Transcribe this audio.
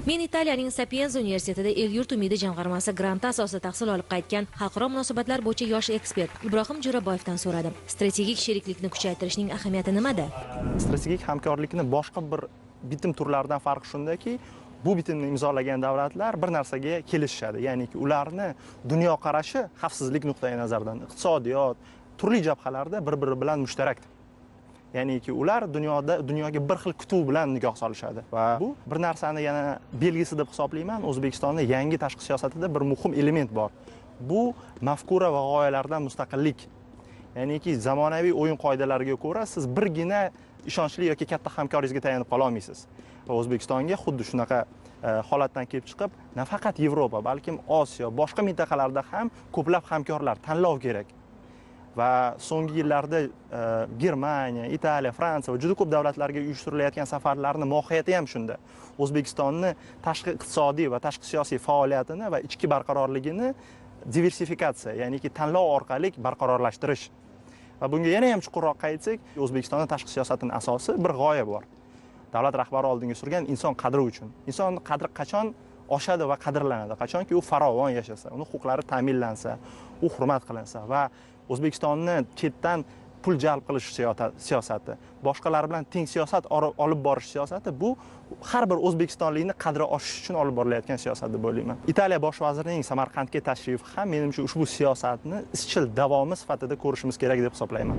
Men Italiyaning Sapienza universitetida El-yurt umidi jamg'armasi granti asosida tahsil olib qaytgan xalqaro munosabatlar bo'yicha yosh ekspert Ibrohim Jo'raboyevdan so'radim. Strategik sheriklikni kuchaytirishning ahamiyati nimada? Strategik hamkorlikni boshqa bir bitim turlaridan farqi shundaki, bu bitimni imzolagan davlatlar bir narsaga kelishishadi. Ya'niki ularni dunyoqarashi xavfsizlik nuqtai nazaridan, iqtisodiyot, turli jabhalarda bir-biri bilan mushtarak. Ya'niki ular dunyoga bir xil kutuv bilan nigoh solishadi va bu bir narsani yana belgisi deb hisoblayman. O'zbekistonning yangi tashqi siyosatida bir muhim element bor. Bu mafkura va g'oyalardan mustaqillik. Ya'niki zamonaviy o'yin qoidalariga ko'ra siz birgina ishonchli yoki katta hamkoringizga tayanib qola olmaysiz. Va O'zbekistonga xuddi shunaqa holatdan kelib chiqib, nafaqat Yevropa, balkim Osiyo, boshqa mintaqalarda ham ko'plab hamkorlar tanlov kerak. Va so'nggi yillarda Germaniya, Italiya, Fransiya va juda ko'p davlatlarga uyushtirilayotgan safarlarning mohiyati ham shunda. O'zbekistonni tashqi iqtisodiy va tashqi siyosiy faoliyatini va ichki barqarorligini diversifikatsiya, ya'niki tanlov orqali barqarorlashtirish. Va bunga yana ham chuqurroq qaytsak, O'zbekistonning tashqi siyosatining asosi bir g'oya bor. Davlat rahbari oldinga surgan inson qadri uchun. Inson qadri qachon oshadi va qadrlanadi? Qachonki u farovon yashasa, uning huquqlari ta'minlansa, u hurmat qilinsa va O'zbekistonni chetdan pul jalb qilish siyosati, boshqalar bilan teng siyosat olib borish siyosati bu har bir o'zbekistonlikning qadri oshish uchun olib borilayotgan siyosat deb o'ylayman. Italiya bosh vazirining Samarqandga tashrifi ham menimcha ushbu siyosatni izchil davomi sifatida ko'rishimiz kerak deb hisoblayman.